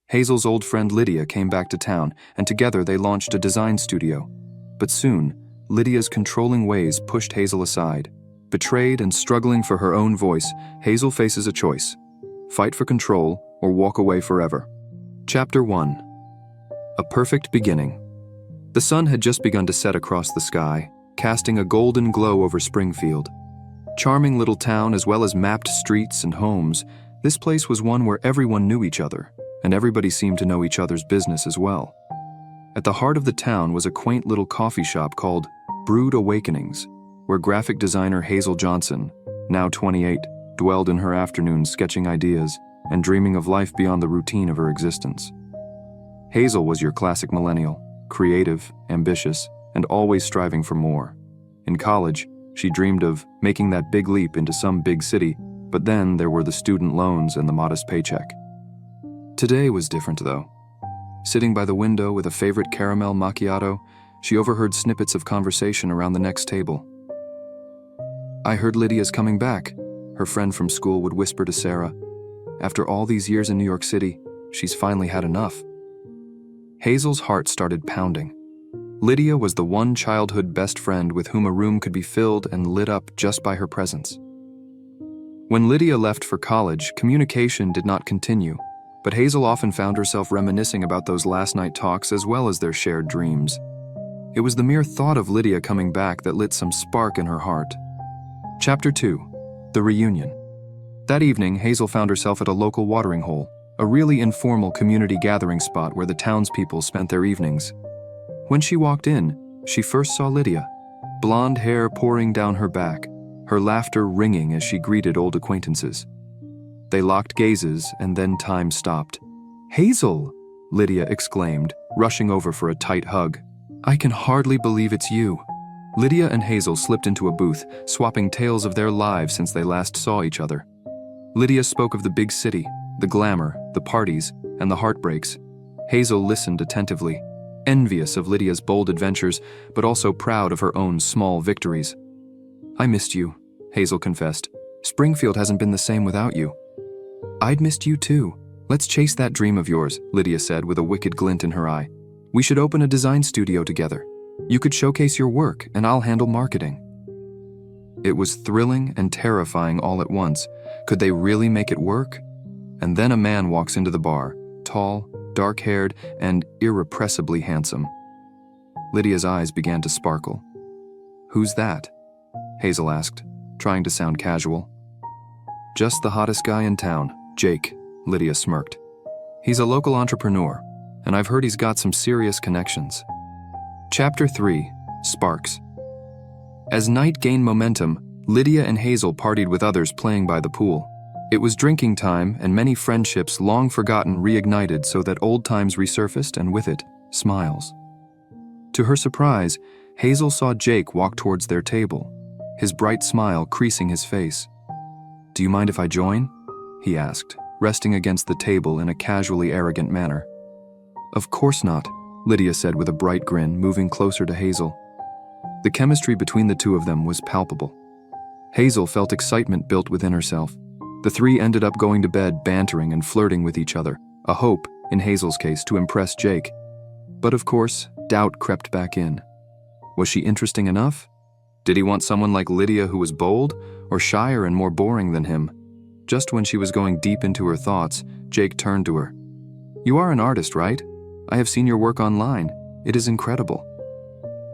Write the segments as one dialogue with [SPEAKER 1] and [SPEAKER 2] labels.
[SPEAKER 1] Hazel's old friend Lydia came back to town, and together they launched a design studio. But soon, Lydia's controlling ways pushed Hazel aside. Betrayed and struggling for her own voice, Hazel faces a choice: fight for control or walk away forever. Chapter 1. A perfect beginning. The sun had just begun to set across the sky, casting a golden glow over Springfield. Charming little town as well as mapped streets and homes, this place was one where everyone knew each other, and everybody seemed to know each other's business as well. At the heart of the town was a quaint little coffee shop called Brood Awakenings, where graphic designer Hazel Johnson, now 28, dwelled in her afternoons sketching ideas and dreaming of life beyond the routine of her existence. Hazel was your classic millennial, creative, ambitious, and always striving for more. In college, she dreamed of making that big leap into some big city, but then there were the student loans and the modest paycheck. Today was different, though. Sitting by the window with a favorite caramel macchiato, she overheard snippets of conversation around the next table. "I heard Lydia's coming back," her friend from school would whisper to Sarah. "After all these years in New York City, she's finally had enough." Hazel's heart started pounding. Lydia was the one childhood best friend with whom a room could be filled and lit up just by her presence. When Lydia left for college, communication did not continue, but Hazel often found herself reminiscing about those last-night talks as well as their shared dreams. It was the mere thought of Lydia coming back that lit some spark in her heart. Chapter 2. The Reunion. That evening, Hazel found herself at a local watering hole, a really informal community gathering spot where the townspeople spent their evenings. When she walked in, she first saw Lydia, blonde hair pouring down her back, her laughter ringing as she greeted old acquaintances. They locked gazes, and then time stopped. "Hazel!" Lydia exclaimed, rushing over for a tight hug. "I can hardly believe it's you." Lydia and Hazel slipped into a booth, swapping tales of their lives since they last saw each other. Lydia spoke of the big city, the glamour, the parties, and the heartbreaks. Hazel listened attentively, envious of Lydia's bold adventures, but also proud of her own small victories. "I missed you," Hazel confessed. "Springfield hasn't been the same without you." "I'd missed you too. Let's chase that dream of yours," Lydia said with a wicked glint in her eye. "We should open a design studio together. You could showcase your work, and I'll handle marketing." It was thrilling and terrifying all at once. Could they really make it work? And then a man walks into the bar, tall, dark-haired, and irrepressibly handsome. Lydia's eyes began to sparkle. "Who's that?" Hazel asked, trying to sound casual. "Just the hottest guy in town, Jake," Lydia smirked. "He's a local entrepreneur, and I've heard he's got some serious connections." Chapter 3. Sparks. As night gained momentum, Lydia and Hazel partied with others playing by the pool. It was drinking time, and many friendships long forgotten reignited so that old times resurfaced, and with it, smiles. To her surprise, Hazel saw Jake walk towards their table, his bright smile creasing his face. "Do you mind if I join?" he asked, resting against the table in a casually arrogant manner. "Of course not," Lydia said with a bright grin, moving closer to Hazel. The chemistry between the two of them was palpable. Hazel felt excitement built within herself. The three ended up going to bed bantering and flirting with each other, a hope, in Hazel's case, to impress Jake. But of course, doubt crept back in. Was she interesting enough? Did he want someone like Lydia who was bold, or shyer and more boring than him? Just when she was going deep into her thoughts, Jake turned to her. "You are an artist, right? I have seen your work online. It is incredible."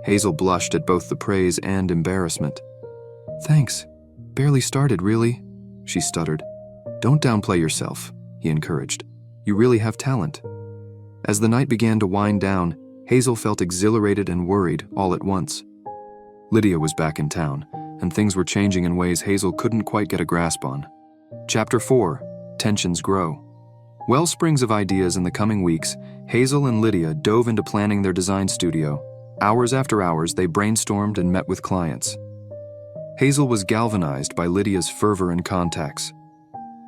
[SPEAKER 1] Hazel blushed at both the praise and embarrassment. "Thanks. Barely started, really," she stuttered. "Don't downplay yourself," he encouraged. "You really have talent." As the night began to wind down, Hazel felt exhilarated and worried all at once. Lydia was back in town, and things were changing in ways Hazel couldn't quite get a grasp on. Chapter 4. Tensions grow. Wellsprings of ideas in the coming weeks, Hazel and Lydia dove into planning their design studio. Hours after hours, they brainstormed and met with clients. Hazel was galvanized by Lydia's fervor and contacts.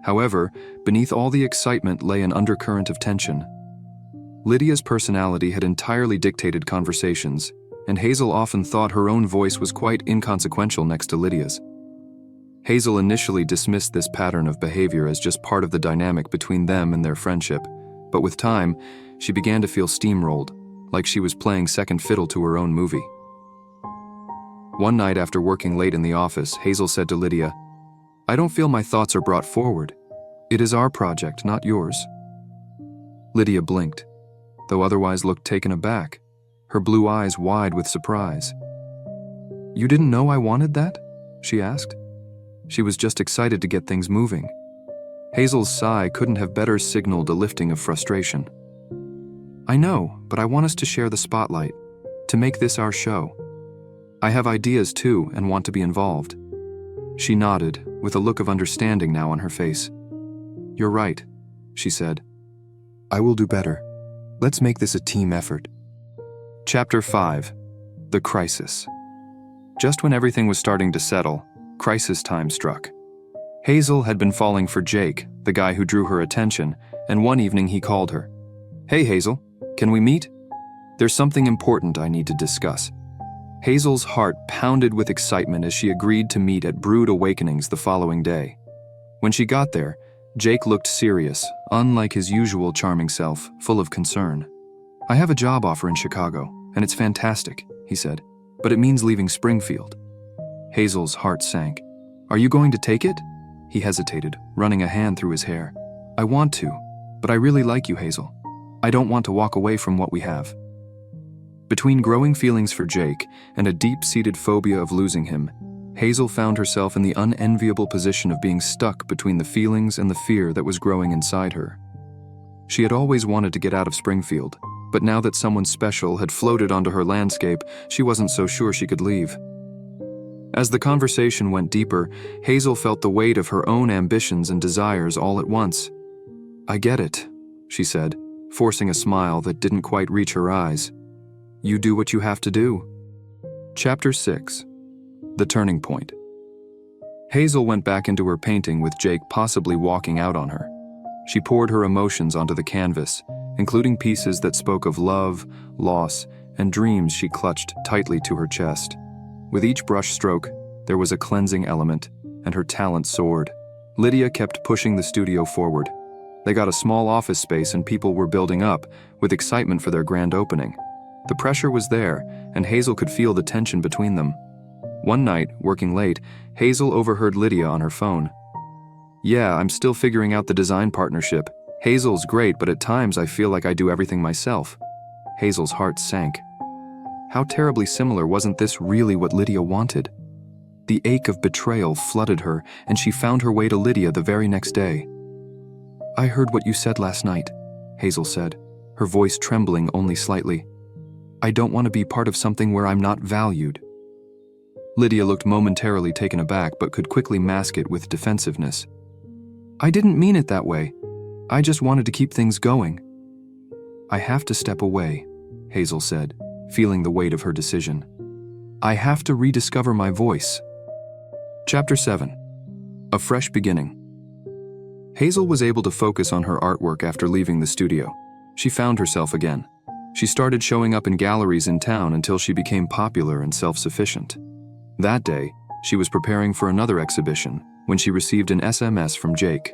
[SPEAKER 1] However, beneath all the excitement lay an undercurrent of tension. Lydia's personality had entirely dictated conversations, and Hazel often thought her own voice was quite inconsequential next to Lydia's. Hazel initially dismissed this pattern of behavior as just part of the dynamic between them and their friendship, but with time, she began to feel steamrolled, like she was playing second fiddle to her own movie. One night after working late in the office, Hazel said to Lydia, "I don't feel my thoughts are brought forward. It is our project, not yours." Lydia blinked, though otherwise looked taken aback, her blue eyes wide with surprise. "You didn't know I wanted that?" she asked. She was just excited to get things moving. Hazel's sigh couldn't have better signaled a lifting of frustration. "I know, but I want us to share the spotlight, to make this our show. I have ideas too and want to be involved." She nodded, with a look of understanding now on her face. "You're right," she said. "I will do better. Let's make this a team effort." Chapter 5. The Crisis. Just when everything was starting to settle, crisis time struck. Hazel had been falling for Jake, the guy who drew her attention, and one evening he called her. "Hey Hazel, can we meet? There's something important I need to discuss." Hazel's heart pounded with excitement as she agreed to meet at Brood Awakenings the following day. When she got there, Jake looked serious, unlike his usual charming self, full of concern. "I have a job offer in Chicago, and it's fantastic," he said, "but it means leaving Springfield." Hazel's heart sank. "Are you going to take it?" He hesitated, running a hand through his hair. "I want to, but I really like you, Hazel. I don't want to walk away from what we have." Between growing feelings for Jake and a deep-seated phobia of losing him, Hazel found herself in the unenviable position of being stuck between the feelings and the fear that was growing inside her. She had always wanted to get out of Springfield, but now that someone special had floated onto her landscape, she wasn't so sure she could leave. As the conversation went deeper, Hazel felt the weight of her own ambitions and desires all at once. "I get it," she said, forcing a smile that didn't quite reach her eyes. "You do what you have to do." Chapter 6. The Turning Point. Hazel went back into her painting with Jake possibly walking out on her. She poured her emotions onto the canvas, including pieces that spoke of love, loss, and dreams she clutched tightly to her chest. With each brush stroke, there was a cleansing element, and her talent soared. Lydia kept pushing the studio forward. They got a small office space and people were building up, with excitement for their grand opening. The pressure was there, and Hazel could feel the tension between them. One night, working late, Hazel overheard Lydia on her phone. "Yeah, I'm still figuring out the design partnership. Hazel's great, but at times I feel like I do everything myself." Hazel's heart sank. How terribly similar wasn't this really what Lydia wanted? The ache of betrayal flooded her, and she found her way to Lydia the very next day. "I heard what you said last night," Hazel said, her voice trembling only slightly. "I don't want to be part of something where I'm not valued." Lydia looked momentarily taken aback but could quickly mask it with defensiveness. "I didn't mean it that way. I just wanted to keep things going." "I have to step away," Hazel said, feeling the weight of her decision. "I have to rediscover my voice." Chapter 7. A Fresh Beginning. Hazel was able to focus on her artwork after leaving the studio. She found herself again. She started showing up in galleries in town until she became popular and self-sufficient. That day, she was preparing for another exhibition when she received an SMS from Jake.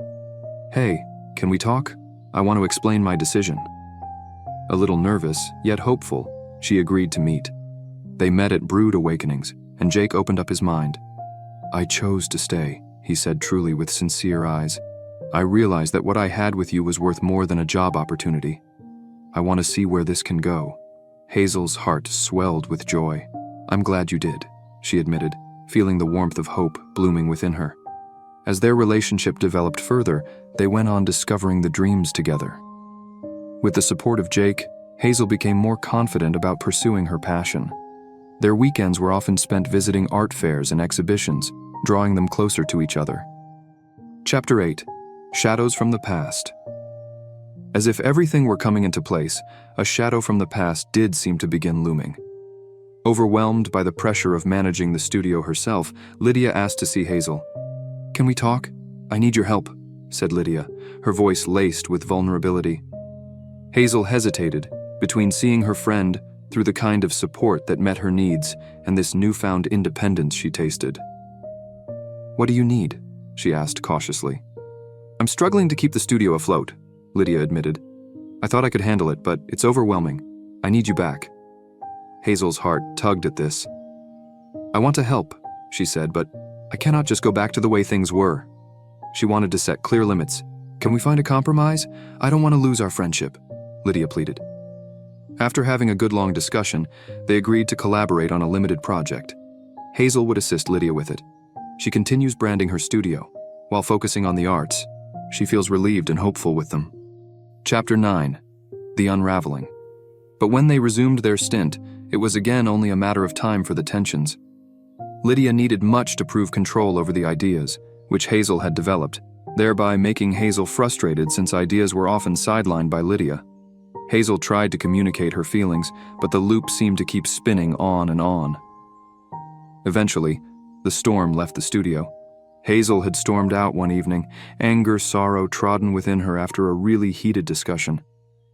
[SPEAKER 1] "Hey, can we talk? I want to explain my decision." A little nervous, yet hopeful, she agreed to meet. They met at Brood Awakenings, and Jake opened up his mind. "I chose to stay," he said truly with sincere eyes. "I realized that what I had with you was worth more than a job opportunity. I want to see where this can go." Hazel's heart swelled with joy. "I'm glad you did," she admitted, feeling the warmth of hope blooming within her. As their relationship developed further, they went on discovering the dreams together. With the support of Jake, Hazel became more confident about pursuing her passion. Their weekends were often spent visiting art fairs and exhibitions, drawing them closer to each other. Chapter 8. Shadows from the Past. As if everything were coming into place, a shadow from the past did seem to begin looming. Overwhelmed by the pressure of managing the studio herself, Lydia asked to see Hazel. "Can we talk? I need your help," said Lydia, her voice laced with vulnerability. Hazel hesitated between seeing her friend through the kind of support that met her needs and this newfound independence she tasted. "What do you need?" she asked cautiously. "I'm struggling to keep the studio afloat," Lydia admitted. I thought I could handle it, but it's overwhelming. I need you back." Hazel's heart tugged at this. "I want to help," she said, "but I cannot just go back to the way things were." She wanted to set clear limits. "Can we find a compromise? I don't want to lose our friendship," Lydia pleaded. After having a good long discussion, they agreed to collaborate on a limited project. Hazel would assist Lydia with it. She continues branding her studio, while focusing on the arts. She feels relieved and hopeful with them. Chapter 9. The Unraveling. But when they resumed their stint, it was again only a matter of time for the tensions. Lydia needed much to prove control over the ideas, which Hazel had developed, thereby making Hazel frustrated since ideas were often sidelined by Lydia. Hazel tried to communicate her feelings, but the loop seemed to keep spinning on and on. Eventually, the storm left the studio. Hazel had stormed out one evening, anger, sorrow trodden within her after a really heated discussion.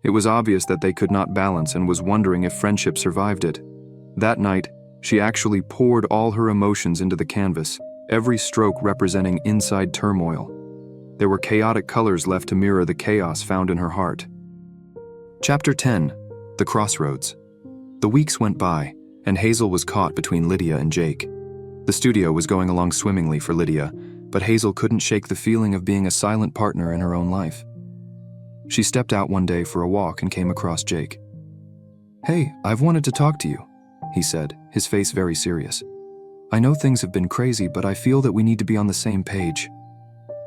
[SPEAKER 1] It was obvious that they could not balance and was wondering if friendship survived it. That night, she actually poured all her emotions into the canvas, every stroke representing inside turmoil. There were chaotic colors left to mirror the chaos found in her heart. Chapter 10. The Crossroads. The weeks went by, and Hazel was caught between Lydia and Jake. The studio was going along swimmingly for Lydia, but Hazel couldn't shake the feeling of being a silent partner in her own life. She stepped out one day for a walk and came across Jake. "Hey, I've wanted to talk to you," he said, his face very serious. "I know things have been crazy, but I feel that we need to be on the same page."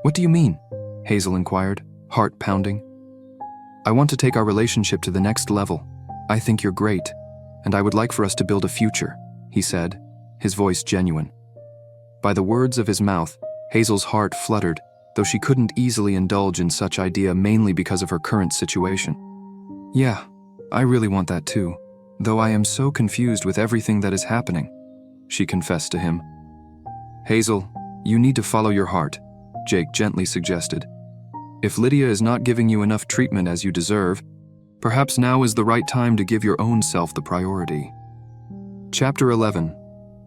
[SPEAKER 1] "What do you mean?" Hazel inquired, heart pounding. "I want to take our relationship to the next level. I think you're great, and I would like for us to build a future," he said, his voice genuine. By the words of his mouth, Hazel's heart fluttered, though she couldn't easily indulge in such idea mainly because of her current situation. "Yeah, I really want that too, though I am so confused with everything that is happening," she confessed to him. "Hazel, you need to follow your heart," Jake gently suggested. "If Lydia is not giving you enough treatment as you deserve, perhaps now is the right time to give your own self the priority." Chapter 11.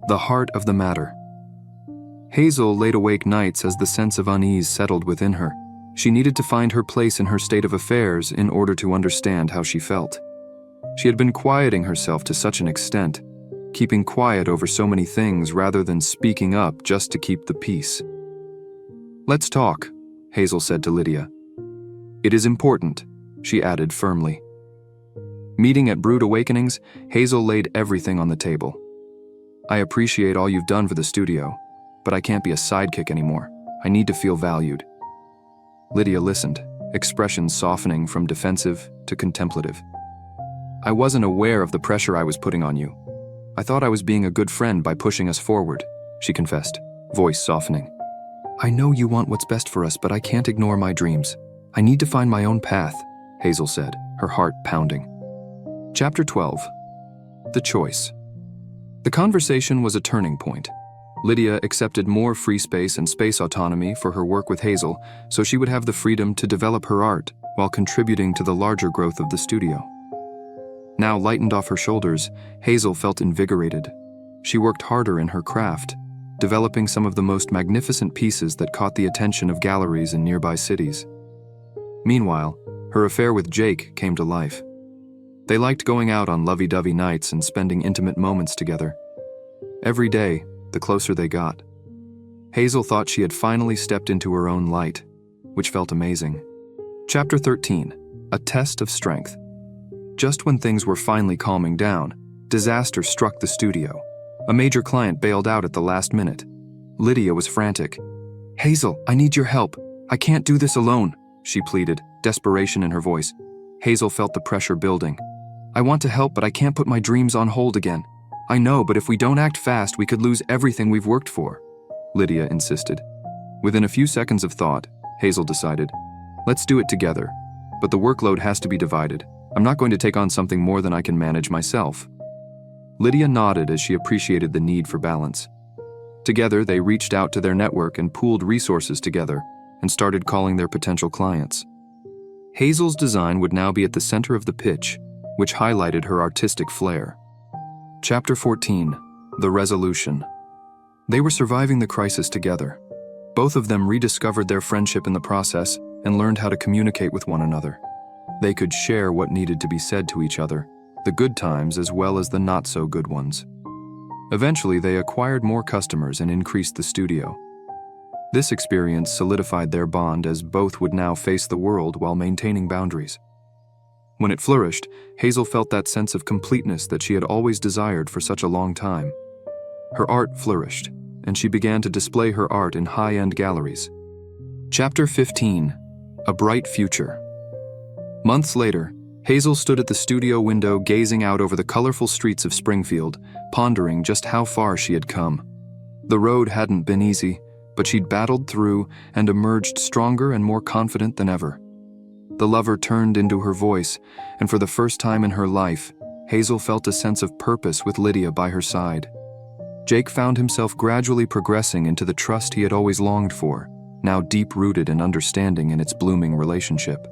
[SPEAKER 1] The Heart of the Matter. Hazel laid awake nights as the sense of unease settled within her. She needed to find her place in her state of affairs in order to understand how she felt. She had been quieting herself to such an extent, keeping quiet over so many things rather than speaking up just to keep the peace. "Let's talk," Hazel said to Lydia. "It is important," she added firmly. Meeting at Brood Awakenings, Hazel laid everything on the table. "I appreciate all you've done for the studio, but I can't be a sidekick anymore. I need to feel valued." Lydia listened, expressions softening from defensive to contemplative. "I wasn't aware of the pressure I was putting on you. I thought I was being a good friend by pushing us forward," she confessed, voice softening. "I know you want what's best for us, but I can't ignore my dreams. I need to find my own path," Hazel said, her heart pounding. Chapter 12. The Choice. The conversation was a turning point. Lydia accepted more free space and space autonomy for her work with Hazel, so she would have the freedom to develop her art while contributing to the larger growth of the studio. Now lightened off her shoulders, Hazel felt invigorated. She worked harder in her craft, developing some of the most magnificent pieces that caught the attention of galleries in nearby cities. Meanwhile, her affair with Jake came to life. They liked going out on lovey-dovey nights and spending intimate moments together. Every day, the closer they got. Hazel thought she had finally stepped into her own light, which felt amazing. Chapter 13. A Test of Strength. Just when things were finally calming down, disaster struck the studio. A major client bailed out at the last minute. Lydia was frantic. "Hazel, I need your help. I can't do this alone," she pleaded, desperation in her voice. Hazel felt the pressure building. "I want to help, but I can't put my dreams on hold again. I know, but if we don't act fast, we could lose everything we've worked for," Lydia insisted. Within a few seconds of thought, Hazel decided, "Let's do it together, but the workload has to be divided. I'm not going to take on something more than I can manage myself." Lydia nodded as she appreciated the need for balance. Together, they reached out to their network and pooled resources together and started calling their potential clients. Hazel's design would now be at the center of the pitch, which highlighted her artistic flair. Chapter 14. The Resolution. They were surviving the crisis together. Both of them rediscovered their friendship in the process and learned how to communicate with one another. They could share what needed to be said to each other, the good times as well as the not-so-good ones. Eventually, they acquired more customers and increased the studio. This experience solidified their bond as both would now face the world while maintaining boundaries. When it flourished, Hazel felt that sense of completeness that she had always desired for such a long time. Her art flourished, and she began to display her art in high-end galleries. Chapter 15: A Bright Future. Months later, Hazel stood at the studio window gazing out over the colorful streets of Springfield, pondering just how far she had come. The road hadn't been easy, but she'd battled through and emerged stronger and more confident than ever. The lover turned into her voice, and for the first time in her life, Hazel felt a sense of purpose with Lydia by her side. Jake found himself gradually progressing into the trust he had always longed for, now deep-rooted and understanding in its blooming relationship.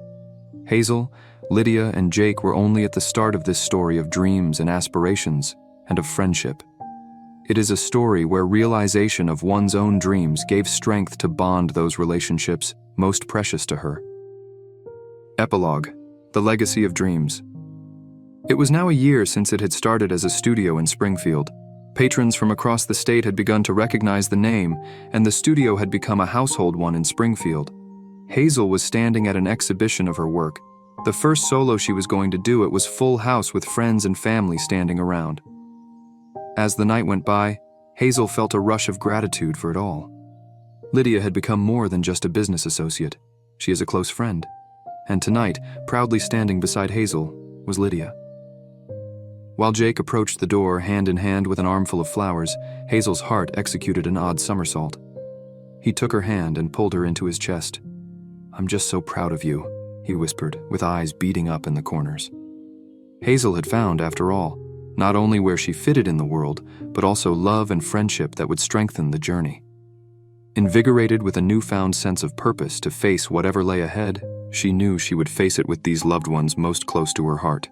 [SPEAKER 1] Hazel, Lydia, and Jake were only at the start of this story of dreams and aspirations, and of friendship. It is a story where realization of one's own dreams gave strength to bond those relationships most precious to her. Epilogue: The Legacy of Dreams. It was now a year since it had started as a studio in Springfield. Patrons from across the state had begun to recognize the name, and the studio had become a household one in Springfield. Hazel was standing at an exhibition of her work. The first solo she was going to do, it was full house with friends and family standing around. As the night went by, Hazel felt a rush of gratitude for it all. Lydia had become more than just a business associate. She is a close friend. And tonight, proudly standing beside Hazel, was Lydia. While Jake approached the door hand in hand with an armful of flowers, Hazel's heart executed an odd somersault. He took her hand and pulled her into his chest. "I'm just so proud of you," he whispered, with eyes beating up in the corners. Hazel had found, after all, not only where she fitted in the world, but also love and friendship that would strengthen the journey. Invigorated with a newfound sense of purpose to face whatever lay ahead, she knew she would face it with these loved ones most close to her heart.